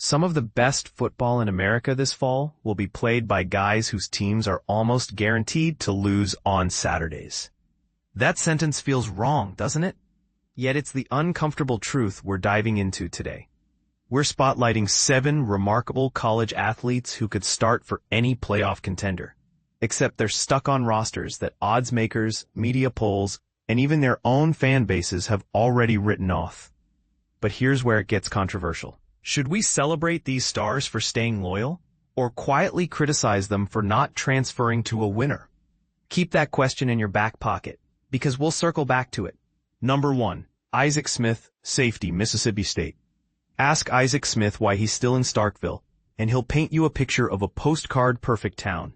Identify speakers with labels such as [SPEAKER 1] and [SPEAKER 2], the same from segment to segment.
[SPEAKER 1] Some of the best football in America this fall will be played by guys whose teams are almost guaranteed to lose on Saturdays. That sentence feels wrong, doesn't it? Yet it's the uncomfortable truth we're diving into today. We're spotlighting 7 remarkable college athletes who could start for any playoff contender. Except they're stuck on rosters that odds makers, media polls, and even their own fan bases have already written off. But here's where it gets controversial. Should we celebrate these stars for staying loyal, or quietly criticize them for not transferring to a winner? Keep that question in your back pocket, because we'll circle back to it. Number 1. Isaac Smith, safety, Mississippi State. Ask Isaac Smith why he's still in Starkville, and he'll paint you a picture of a postcard-perfect town.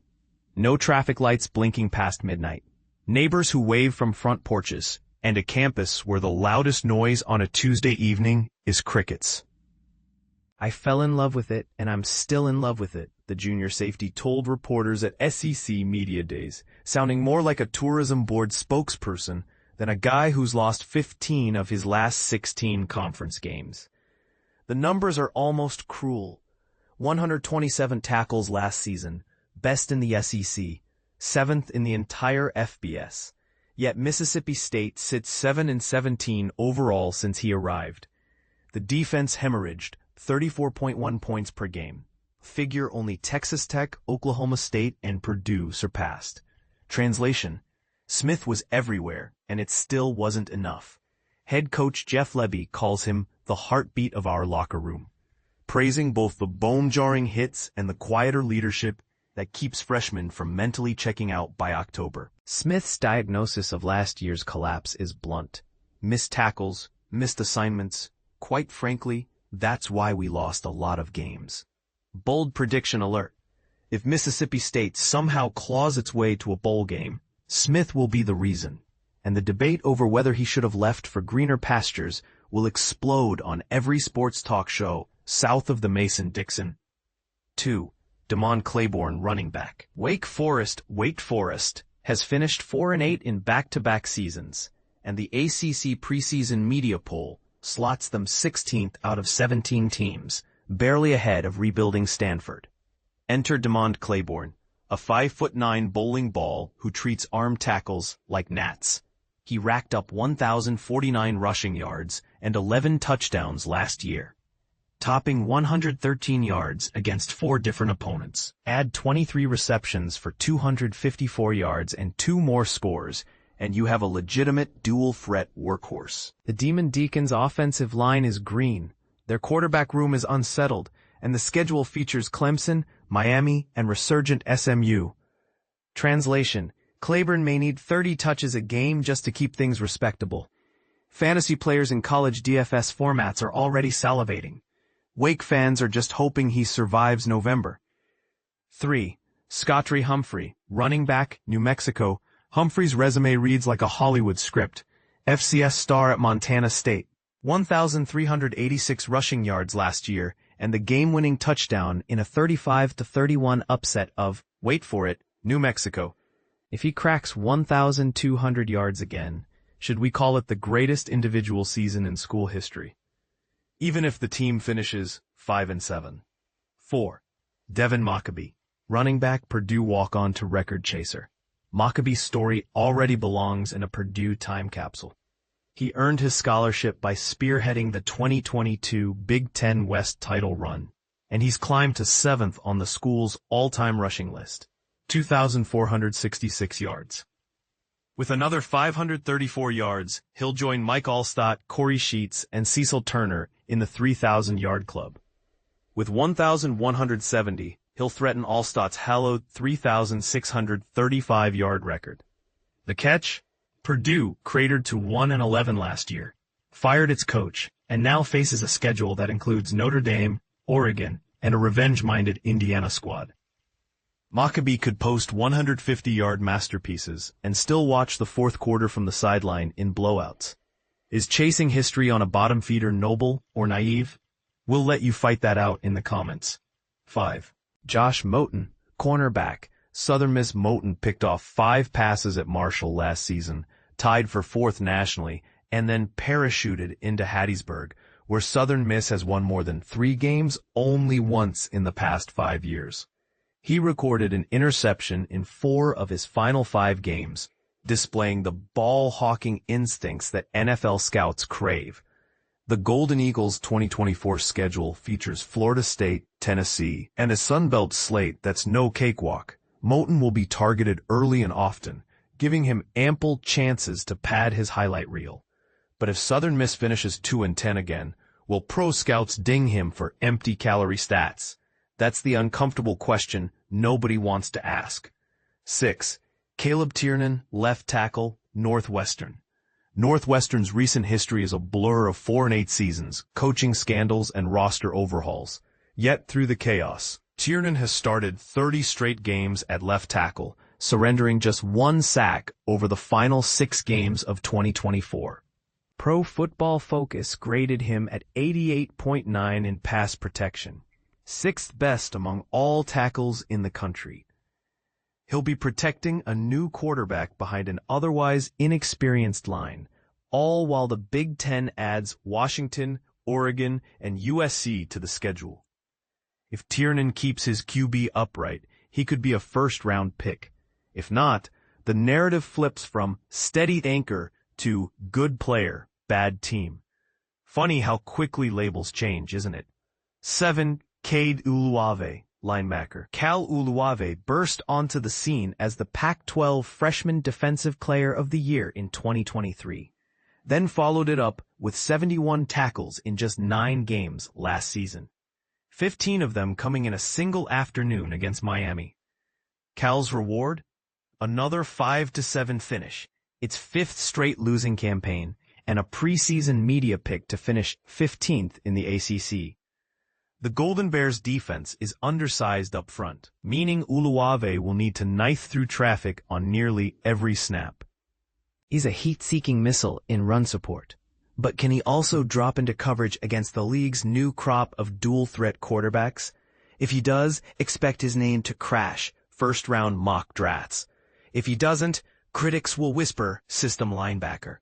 [SPEAKER 1] No traffic lights blinking past midnight. Neighbors who wave from front porches, and a campus where the loudest noise on a Tuesday evening is crickets. I fell in love with it, and I'm still in love with it, the junior safety told reporters at SEC Media Days, sounding more like a tourism board spokesperson than a guy who's lost 15 of his last 16 conference games. The numbers are almost cruel. 127 tackles last season, best in the SEC, 7th in the entire FBS. Yet Mississippi State sits 7-17 overall since he arrived. The defense hemorrhaged, 34.1 points per game. Figure only Texas Tech, Oklahoma State, and Purdue surpassed. Translation: Smith was everywhere, and it still wasn't enough. Head coach Jeff Lebby calls him the heartbeat of our locker room, praising both the bone-jarring hits and the quieter leadership that keeps freshmen from mentally checking out by October. Smith's diagnosis of last year's collapse is blunt. Missed tackles, missed assignments. Quite frankly, that's why we lost a lot of games. Bold prediction alert. If Mississippi State somehow claws its way to a bowl game, Smith will be the reason, and the debate over whether he should have left for greener pastures will explode on every sports talk show south of the Mason-Dixon. 2. Damon Claiborne, running back. Wake Forest has finished 4-8 in back-to-back seasons, and the ACC preseason media poll slots them 16th out of 17 teams, barely ahead of rebuilding Stanford. Enter Damon Claiborne, a 5'9" bowling ball who treats arm tackles like gnats. He racked up 1,049 rushing yards and 11 touchdowns last year, topping 113 yards against 4 different opponents. Add 23 receptions for 254 yards and 2 more scores, and you have a legitimate dual-threat workhorse. The Demon Deacons' offensive line is green, their quarterback room is unsettled, and the schedule features Clemson, Miami, and resurgent SMU. Translation: Claiborne may need 30 touches a game just to keep things respectable. Fantasy players in college DFS formats are already salivating. Wake fans are just hoping he survives November. 3. Scottree Humphrey, running back, New Mexico. Humphrey's resume reads like a Hollywood script. FCS star at Montana State. 1,386 rushing yards last year, and the game-winning touchdown in a 35-31 upset of, wait for it, New Mexico. If he cracks 1,200 yards again, should we call it the greatest individual season in school history? Even if the team finishes 5-7. 4. Devin Mockobee, running back, Purdue walk-on to record chaser. Mockabee's story already belongs in a Purdue time capsule. He earned his scholarship by spearheading the 2022 Big Ten West title run, and he's climbed to 7th on the school's all-time rushing list, 2,466 yards. With another 534 yards, he'll join Mike Allstott, Corey Sheets, and Cecil Turner in the 3,000-yard club. With 1,170, he'll threaten Allstott's hallowed 3,635-yard record. The catch? Purdue cratered to 1-11 last year, fired its coach, and now faces a schedule that includes Notre Dame, Oregon, and a revenge-minded Indiana squad. Mockobee could post 150-yard masterpieces and still watch the fourth quarter from the sideline in blowouts. Is chasing history on a bottom feeder noble or naive? We'll let you fight that out in the comments. 5. Josh Moten, cornerback. Southern Miss Moten picked off 5 passes at Marshall last season, tied for 4th nationally, and then parachuted into Hattiesburg, where Southern Miss has won more than 3 games only once in the past 5 years. He recorded an interception in 4 of his final 5 games, displaying the ball-hawking instincts that NFL scouts crave. The Golden Eagles' 2024 schedule features Florida State, Tennessee, and a Sun Belt slate that's no cakewalk. Moton will be targeted early and often, giving him ample chances to pad his highlight reel. But if Southern Miss finishes 2-10 again, will pro scouts ding him for empty-calorie stats? That's the uncomfortable question nobody wants to ask. 6. Caleb Tiernan, left tackle, Northwestern. Northwestern's recent history is a blur of 4-8 seasons, coaching scandals, and roster overhauls. Yet through the chaos, Tiernan has started 30 straight games at left tackle, surrendering just 1 sack over the final 6 games of 2024. Pro Football Focus graded him at 88.9 in pass protection, 6th best among all tackles in the country. He'll be protecting a new quarterback behind an otherwise inexperienced line, all while the Big Ten adds Washington, Oregon, and USC to the schedule. If Tiernan keeps his QB upright, he could be a first-round pick. If not, the narrative flips from steady anchor to good player, bad team. Funny how quickly labels change, isn't it? 7. Cade Uluave, linebacker. Cal Uluave burst onto the scene as the Pac-12 Freshman Defensive Player of the Year in 2023, then followed it up with 71 tackles in just 9 games last season, 15 of them coming in a single afternoon against Miami. Cal's reward? Another 5-7 finish, its 5th straight losing campaign, and a preseason media pick to finish 15th in the ACC. The Golden Bears' defense is undersized up front, meaning Uluave will need to knife through traffic on nearly every snap. He's a heat-seeking missile in run support, but can he also drop into coverage against the league's new crop of dual-threat quarterbacks? If he does, expect his name to crash first-round mock drafts. If he doesn't, critics will whisper system linebacker.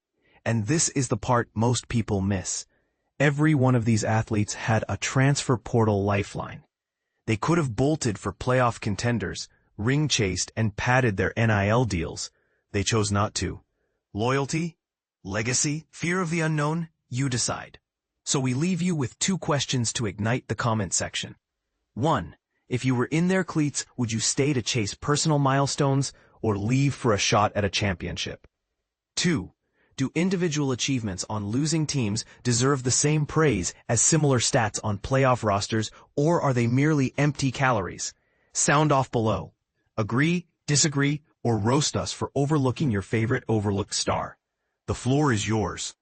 [SPEAKER 1] And this is the part most people miss. Every one of these athletes had a transfer portal lifeline. They could have bolted for playoff contenders, ring-chased, and padded their NIL deals. They chose not to. Loyalty? Legacy? Fear of the unknown? You decide. So we leave you with 2 questions to ignite the comment section. 1. If you were in their cleats, would you stay to chase personal milestones or leave for a shot at a championship? 2. Do individual achievements on losing teams deserve the same praise as similar stats on playoff rosters, or are they merely empty calories? Sound off below. Agree, disagree, or roast us for overlooking your favorite overlooked star. The floor is yours.